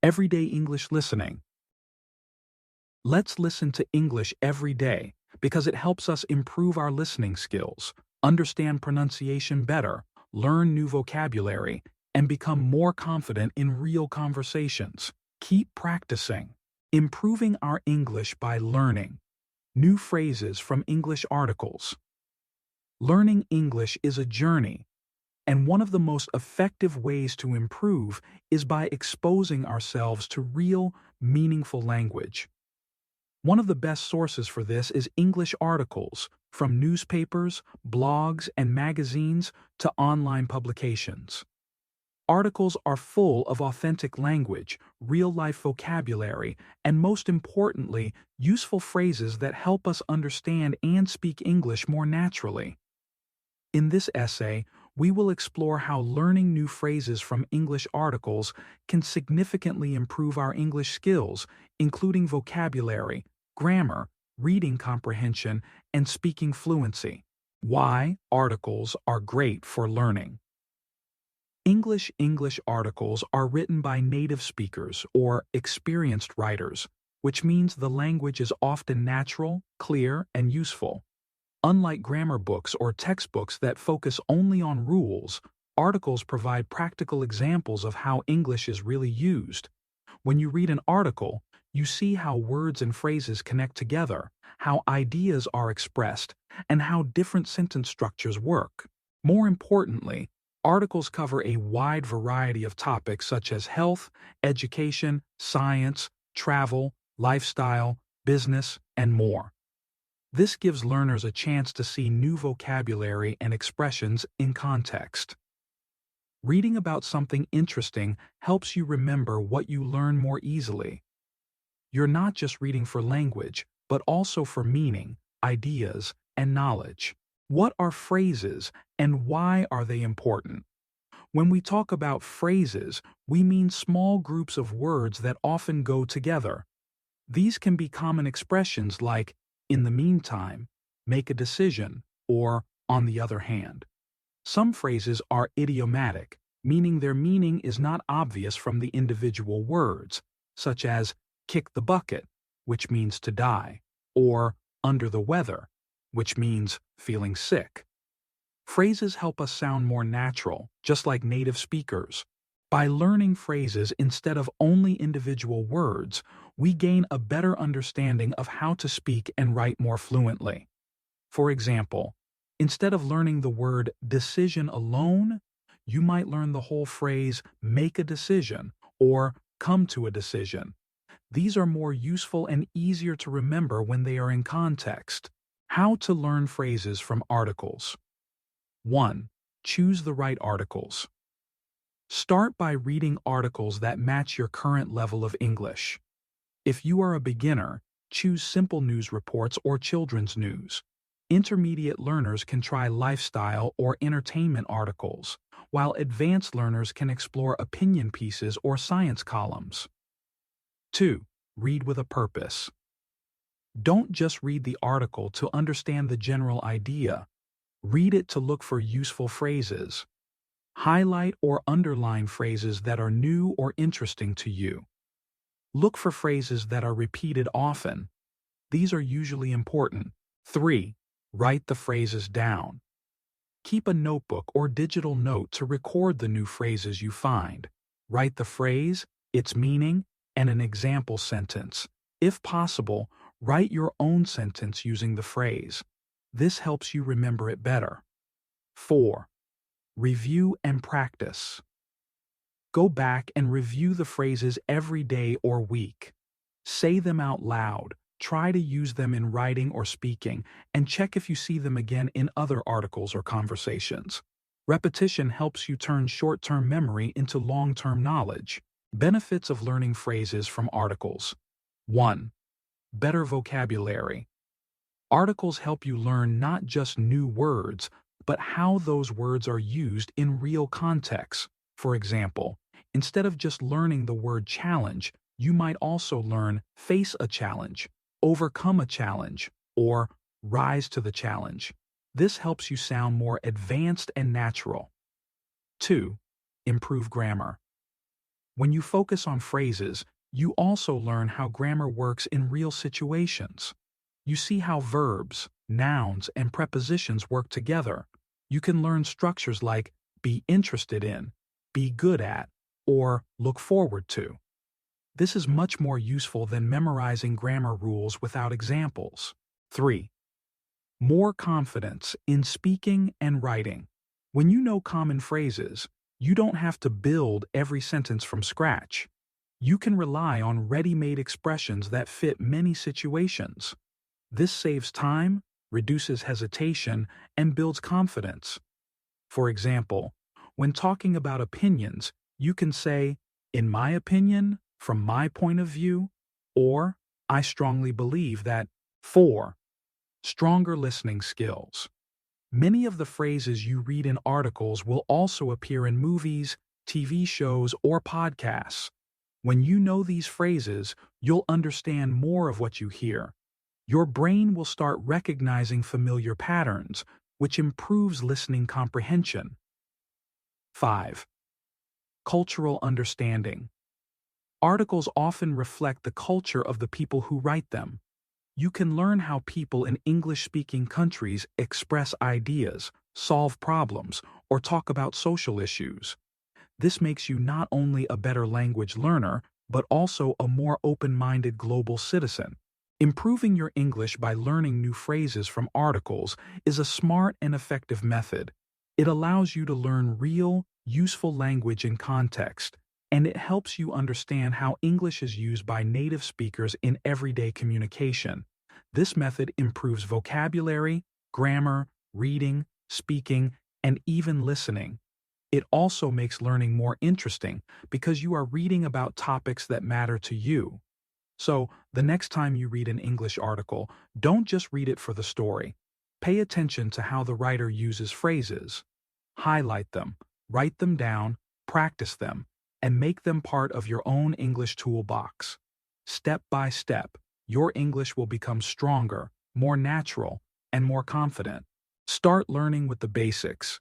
Everyday English listening. Let's listen to English every day because it helps us improve our listening skills, understand pronunciation better, learn new vocabulary, and become more confident in real conversations. Keep practicing. Improving our English by learning new phrases from English articles. Learning English is a journey, and one of the most effective ways to improve is by exposing ourselves to real, meaningful language. One of the best sources for this is English articles, from newspapers, blogs, and magazines to online publications. Articles are full of authentic language, real-life vocabulary, and most importantly, useful phrases that help us understand and speak English more naturally. In this essay, we will explore how learning new phrases from English articles can significantly improve our English skills, including vocabulary, grammar, reading comprehension, and speaking fluency. Why articles are great for learning. English articles are written by native speakers or experienced writers, which means the language is often natural, clear, and useful. Unlike grammar books or textbooks that focus only on rules, articles provide practical examples of how English is really used. When you read an article, you see how words and phrases connect together, how ideas are expressed, and how different sentence structures work. More importantly, articles cover a wide variety of topics such as health, education, science, travel, lifestyle, business, and more. This gives learners a chance to see new vocabulary and expressions in context. Reading about something interesting helps you remember what you learn more easily. You're not just reading for language, but also for meaning, ideas, and knowledge. What are phrases, and why are they important? When we talk about phrases, we mean small groups of words that often go together. These can be common expressions like, in the meantime, make a decision, or on the other hand. Some phrases are idiomatic, meaning their meaning is not obvious from the individual words, such as kick the bucket, which means to die, or under the weather, which means feeling sick. Phrases help us sound more natural, just like native speakers. By learning phrases instead of only individual words, we gain a better understanding of how to speak and write more fluently. For example, instead of learning the word decision alone, you might learn the whole phrase make a decision or come to a decision. These are more useful and easier to remember when they are in context. How to learn phrases from articles. 1. Choose the right articles. Start by reading articles that match your current level of English. If you are a beginner, choose simple news reports or children's news. Intermediate learners can try lifestyle or entertainment articles, while advanced learners can explore opinion pieces or science columns. 2. Read with a purpose. Don't just read the article to understand the general idea. Read it to look for useful phrases. Highlight or underline phrases that are new or interesting to you. Look for phrases that are repeated often. These are usually important. 3. Write the phrases down. Keep a notebook or digital note to record the new phrases you find. Write the phrase, its meaning, and an example sentence. If possible, write your own sentence using the phrase. This helps you remember it better. 4. Review and practice. Go back and review the phrases every day or week. Say them out loud, try to use them in writing or speaking, and check if you see them again in other articles or conversations. Repetition helps you turn short-term memory into long-term knowledge. Benefits of learning phrases from articles. 1. Better vocabulary. Articles help you learn not just new words, but how those words are used in real contexts. For example, instead of just learning the word challenge, you might also learn face a challenge, overcome a challenge, or rise to the challenge. This helps you sound more advanced and natural. 2. Improve grammar. When you focus on phrases, you also learn how grammar works in real situations. You see how verbs, nouns, and prepositions work together. You can learn structures like be interested in, be good at, or look forward to. This is much more useful than memorizing grammar rules without examples. 3. More confidence in speaking and writing. When you know common phrases, you don't have to build every sentence from scratch. You can rely on ready-made expressions that fit many situations. This saves time, reduces hesitation, and builds confidence. For example, when talking about opinions, you can say, in my opinion, from my point of view, or I strongly believe that. 4. Stronger listening skills. Many of the phrases you read in articles will also appear in movies, TV shows, or podcasts. When you know these phrases, you'll understand more of what you hear. Your brain will start recognizing familiar patterns, which improves listening comprehension. 5. Cultural understanding. Articles often reflect the culture of the people who write them. You can learn how people in English-speaking countries express ideas, solve problems, or talk about social issues. This makes you not only a better language learner, but also a more open-minded global citizen. Improving your English by learning new phrases from articles is a smart and effective method. It allows you to learn real, useful language in context, and it helps you understand how English is used by native speakers in everyday communication. This method improves vocabulary, grammar, reading, speaking, and even listening. It also makes learning more interesting because you are reading about topics that matter to you. So, the next time you read an English article, don't just read it for the story. Pay attention to how the writer uses phrases. Highlight them, write them down, practice them, and make them part of your own English toolbox. Step by step, your English will become stronger, more natural, and more confident. Start learning with the basics.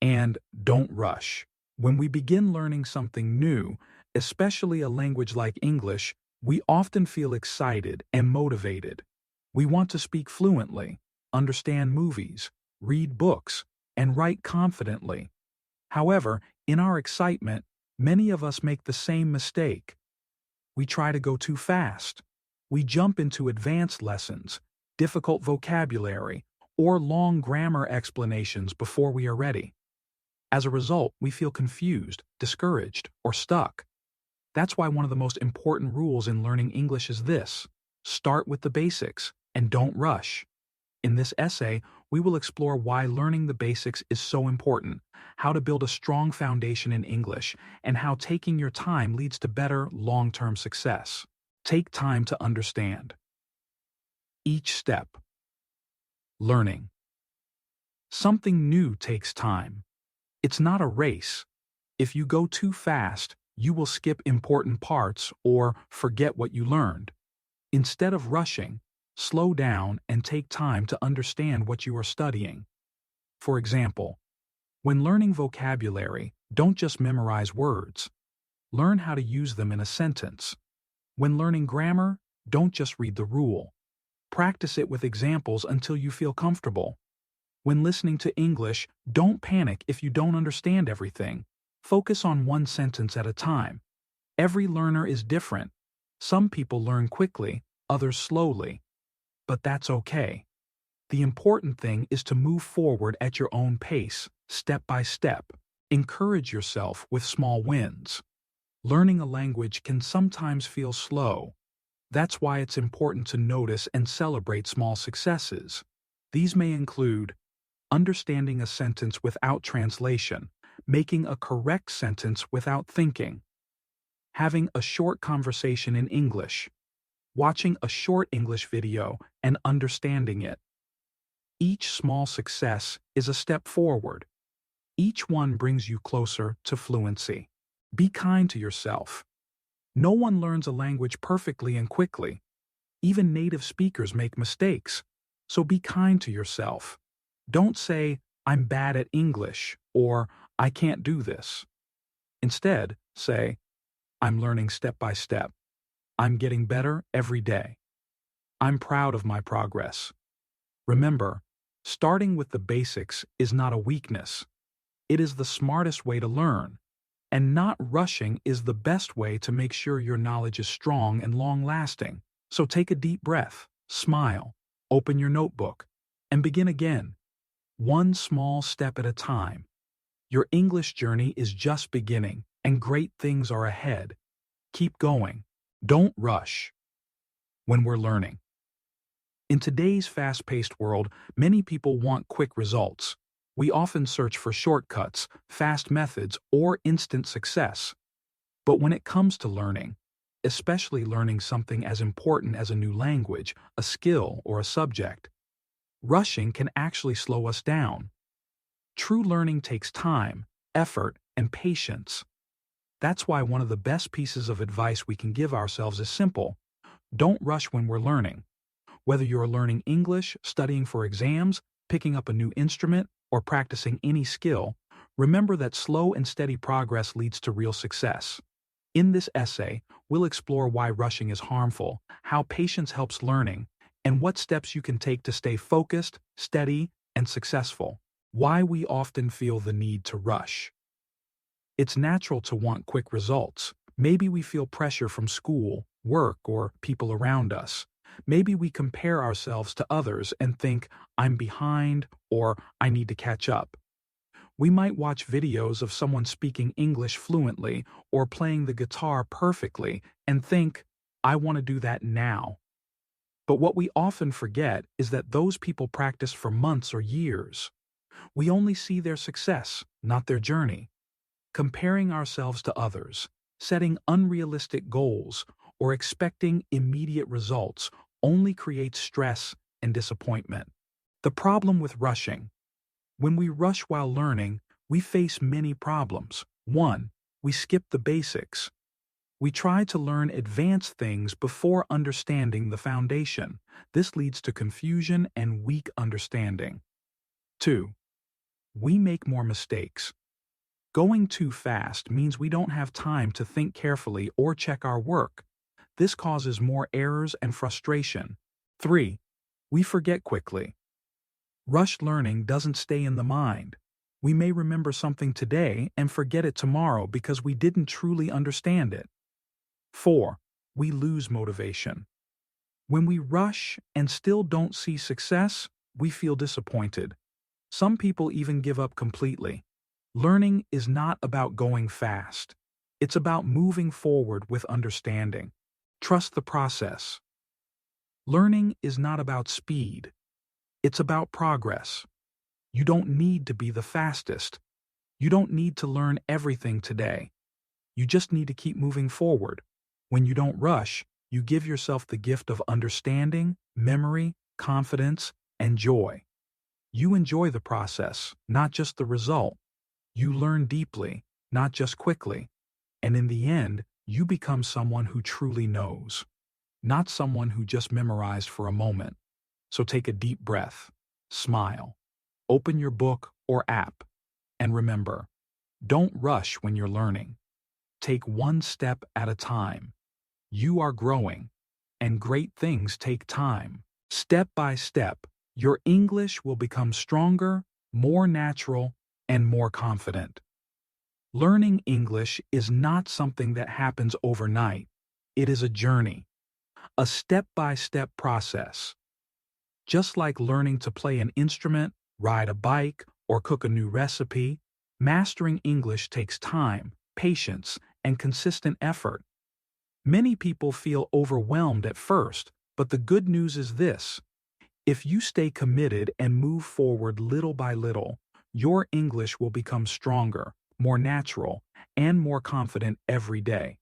And don't rush. When we begin learning something new, especially a language like English, we often feel excited and motivated. We want to speak fluently, understand movies, read books, and write confidently. However, in our excitement, many of us make the same mistake. We try to go too fast. We jump into advanced lessons, difficult vocabulary, or long grammar explanations before we are ready. As a result, we feel confused, discouraged, or stuck. That's why one of the most important rules in learning English is this: start with the basics and don't rush. In this essay, we will explore why learning the basics is so important, how to build a strong foundation in English, and how taking your time leads to better long-term success. Take time to understand. Each step. Learning. Something new takes time. It's not a race. If you go too fast, you will skip important parts or forget what you learned. Instead of rushing, slow down and take time to understand what you are studying. For example, when learning vocabulary, don't just memorize words. Learn how to use them in a sentence. When learning grammar, don't just read the rule. Practice it with examples until you feel comfortable. When listening to English, don't panic if you don't understand everything. Focus on one sentence at a time. Every learner is different. Some people learn quickly, others slowly. But that's okay. The important thing is to move forward at your own pace, step by step. Encourage yourself with small wins. Learning a language can sometimes feel slow. That's why it's important to notice and celebrate small successes. These may include understanding a sentence without translation, making a correct sentence without thinking, having a short conversation in English, watching a short English video and understanding it. Each small success is a step forward. Each one brings you closer to fluency. Be kind to yourself. No one learns a language perfectly and quickly. Even native speakers make mistakes. So be kind to yourself. Don't say, "I'm bad at English," or "I can't do this." Instead, say, I'm learning step by step. I'm getting better every day. I'm proud of my progress. Remember, starting with the basics is not a weakness. It is the smartest way to learn, and not rushing is the best way to make sure your knowledge is strong and long-lasting. So take a deep breath, smile, open your notebook, and begin again, one small step at a time. Your English journey is just beginning, and great things are ahead. Keep going. Don't rush when we're learning. In today's fast-paced world, many people want quick results. We often search for shortcuts, fast methods, or instant success. But when it comes to learning, especially learning something as important as a new language, a skill, or a subject, rushing can actually slow us down. True learning takes time, effort, and patience. That's why one of the best pieces of advice we can give ourselves is simple. Don't rush when we're learning. Whether you're learning English, studying for exams, picking up a new instrument, or practicing any skill, remember that slow and steady progress leads to real success. In this essay, we'll explore why rushing is harmful, how patience helps learning, and what steps you can take to stay focused, steady, and successful. Why we often feel the need to rush. It's natural to want quick results. Maybe we feel pressure from school, work, or people around us. Maybe we compare ourselves to others and think, I'm behind, or I need to catch up. We might watch videos of someone speaking English fluently or playing the guitar perfectly and think, I want to do that now. But what we often forget is that those people practiced for months or years. We only see their success, not their journey. Comparing ourselves to others, setting unrealistic goals, or expecting immediate results only creates stress and disappointment. The problem with rushing. When we rush while learning, we face many problems. 1. We skip the basics. We try to learn advanced things before understanding the foundation. This leads to confusion and weak understanding. 2. We make more mistakes. Going too fast means we don't have time to think carefully or check our work. This causes more errors and frustration. 3. We forget quickly. Rushed learning doesn't stay in the mind. We may remember something today and forget it tomorrow because we didn't truly understand it. 4. We lose motivation. When we rush and still don't see success, we feel disappointed. Some people even give up completely. Learning is not about going fast. It's about moving forward with understanding. Trust the process. Learning is not about speed. It's about progress. You don't need to be the fastest. You don't need to learn everything today. You just need to keep moving forward. When you don't rush, you give yourself the gift of understanding, memory, confidence, and joy. You enjoy the process, not just the result. You learn deeply, not just quickly. And in the end, you become someone who truly knows, not someone who just memorized for a moment. So take a deep breath, smile, open your book or app, and remember, don't rush when you're learning. Take one step at a time. You are growing, and great things take time. Step by step, your English will become stronger, more natural, and more confident. Learning English is not something that happens overnight. It is a journey, a step-by-step process. Just like learning to play an instrument, ride a bike, or cook a new recipe, mastering English takes time, patience, and consistent effort. Many people feel overwhelmed at first, but the good news is this. If you stay committed and move forward little by little, your English will become stronger, more natural, and more confident every day.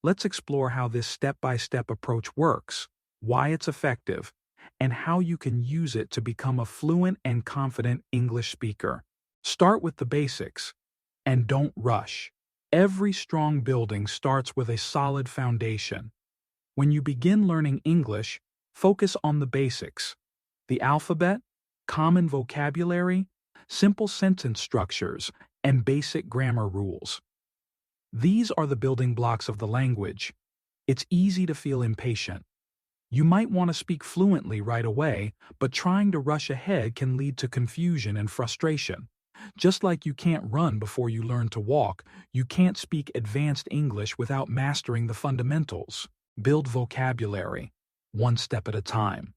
Let's explore how this step-by-step approach works, why it's effective, and how you can use it to become a fluent and confident English speaker. Start with the basics, and don't rush. Every strong building starts with a solid foundation. When you begin learning English, focus on the basics: the alphabet, common vocabulary, simple sentence structures, and basic grammar rules. These are the building blocks of the language. It's easy to feel impatient. You might want to speak fluently right away, but trying to rush ahead can lead to confusion and frustration. Just like you can't run before you learn to walk, you can't speak advanced English without mastering the fundamentals. Build vocabulary, one step at a time.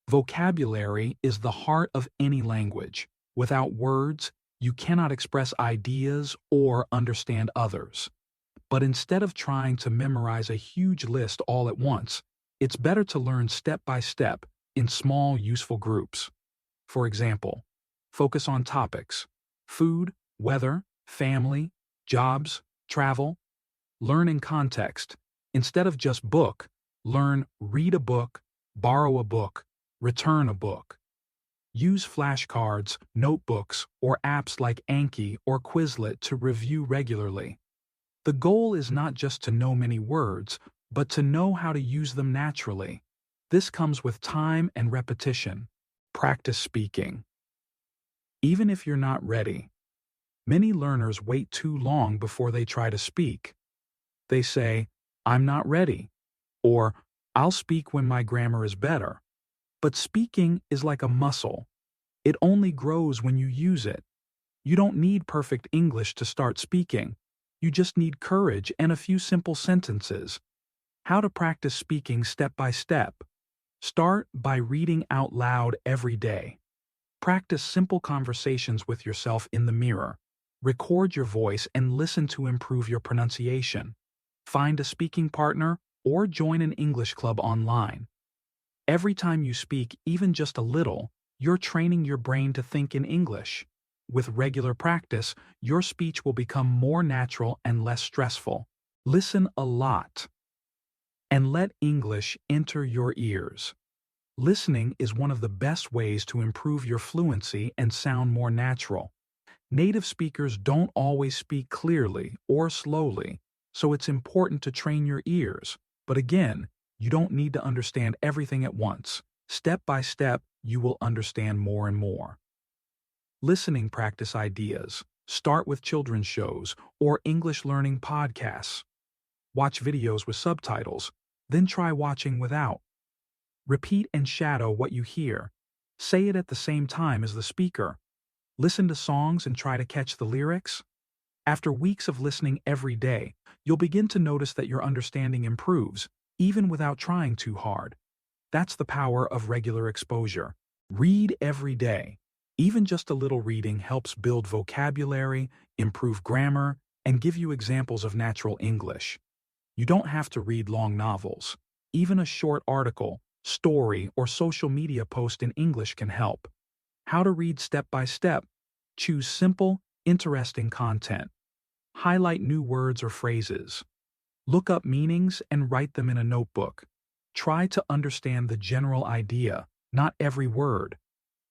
Vocabulary is the heart of any language. Without words, you cannot express ideas or understand others. But instead of trying to memorize a huge list all at once, it's better to learn step by step in small, useful groups. For example, focus on topics: food, weather, family, jobs, travel. Learn in context. Instead of just book, learn read a book, borrow a book, return a book. Use flashcards, notebooks, or apps like Anki or Quizlet to review regularly. The goal is not just to know many words, but to know how to use them naturally. This comes with time and repetition. Practice speaking. Even if you're not ready, many learners wait too long before they try to speak. They say, "I'm not ready," or "I'll speak when my grammar is better." But speaking is like a muscle. It only grows when you use it. You don't need perfect English to start speaking. You just need courage and a few simple sentences. How to practice speaking step by step. Start by reading out loud every day. Practice simple conversations with yourself in the mirror. Record your voice and listen to improve your pronunciation. Find a speaking partner or join an English club online. Every time you speak, even just a little, you're training your brain to think in English. With regular practice, your speech will become more natural and less stressful. Listen a lot. And let English enter your ears. Listening is one of the best ways to improve your fluency and sound more natural. Native speakers don't always speak clearly or slowly, so it's important to train your ears. But again, you don't need to understand everything at once. Step by step, you will understand more and more. Listening practice ideas. Start with children's shows or English learning podcasts. Watch videos with subtitles, then try watching without. Repeat and shadow what you hear. Say it at the same time as the speaker. Listen to songs and try to catch the lyrics. After weeks of listening every day, you'll begin to notice that your understanding improves, even without trying too hard. That's the power of regular exposure. Read every day. Even just a little reading helps build vocabulary, improve grammar, and give you examples of natural English. You don't have to read long novels. Even a short article, story, or social media post in English can help. How to read step by step. Choose simple, interesting content. Highlight new words or phrases. Look up meanings and write them in a notebook. Try to understand the general idea, not every word.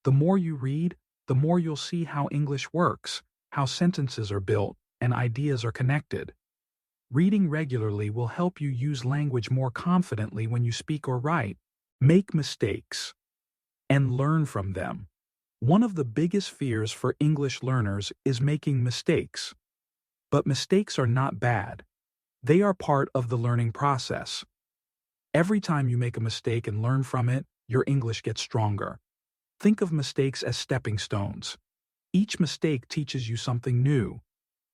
The more you read, the more you'll see how English works, how sentences are built, and ideas are connected. Reading regularly will help you use language more confidently when you speak or write. Make mistakes and learn from them. One of the biggest fears for English learners is making mistakes. But mistakes are not bad. They are part of the learning process. Every time you make a mistake and learn from it, your English gets stronger. Think of mistakes as stepping stones. Each mistake teaches you something new.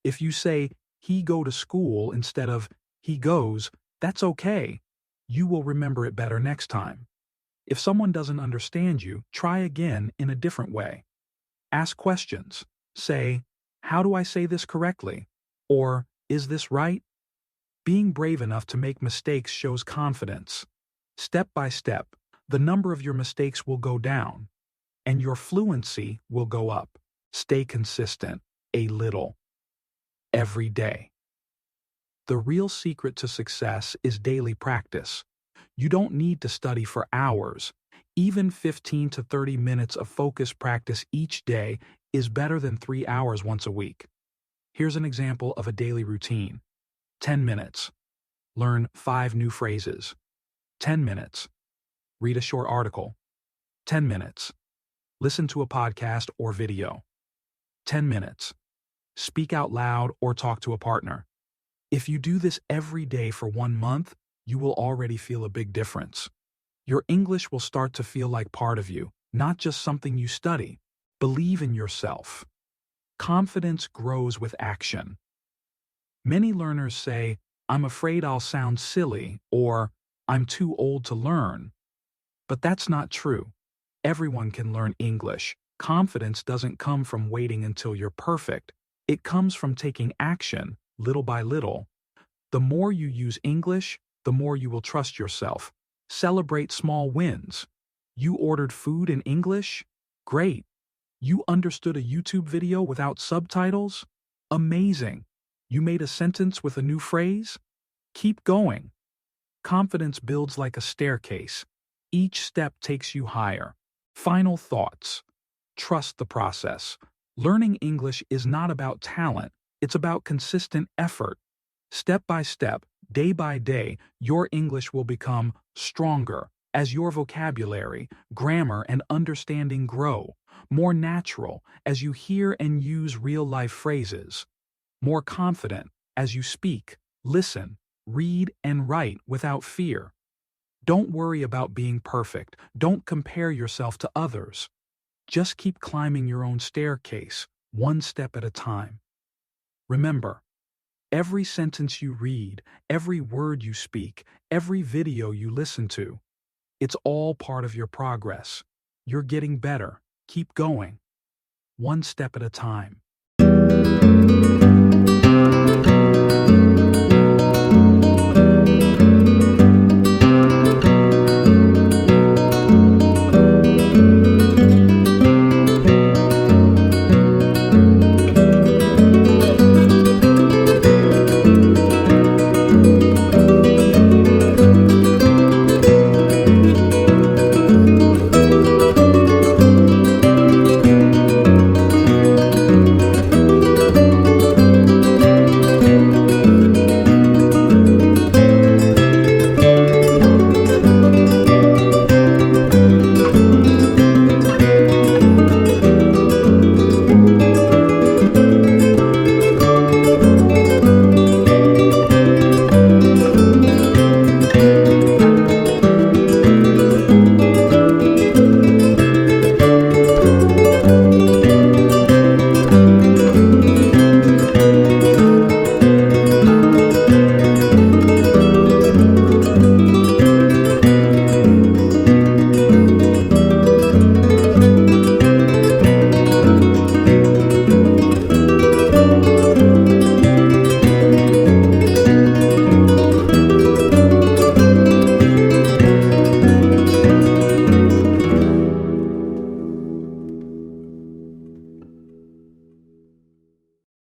If you say, "he go to school" instead of "he goes," that's okay. You will remember it better next time. If someone doesn't understand you, try again in a different way. Ask questions. Say, "How do I say this correctly?" Or, "Is this right?" Being brave enough to make mistakes shows confidence. Step by step, the number of your mistakes will go down, and your fluency will go up. Stay consistent, a little, every day. The real secret to success is daily practice. You don't need to study for hours. Even 15 to 30 minutes of focused practice each day is better than 3 hours once a week. Here's an example of a daily routine. 10 minutes. Learn 5 new phrases. 10 minutes. Read a short article. 10 minutes. Listen to a podcast or video. 10 minutes. Speak out loud or talk to a partner. If you do this every day for 1 month, you will already feel a big difference. Your English will start to feel like part of you, not just something you study. Believe in yourself. Confidence grows with action. Many learners say, "I'm afraid I'll sound silly," or "I'm too old to learn." But that's not true. Everyone can learn English. Confidence doesn't come from waiting until you're perfect. It comes from taking action, little by little. The more you use English, the more you will trust yourself. Celebrate small wins. You ordered food in English? Great. You understood a YouTube video without subtitles? Amazing. You made a sentence with a new phrase? Keep going. Confidence builds like a staircase. Each step takes you higher. Final thoughts. Trust the process. Learning English is not about talent, it's about consistent effort. Step by step, day by day, your English will become stronger as your vocabulary, grammar, and understanding grow, more natural as you hear and use real-life phrases, more confident as you speak, listen, read, and write without fear. Don't worry about being perfect. Don't compare yourself to others. Just keep climbing your own staircase, one step at a time. Remember, every sentence you read, every word you speak, every video you listen to, it's all part of your progress. You're getting better. Keep going, one step at a time.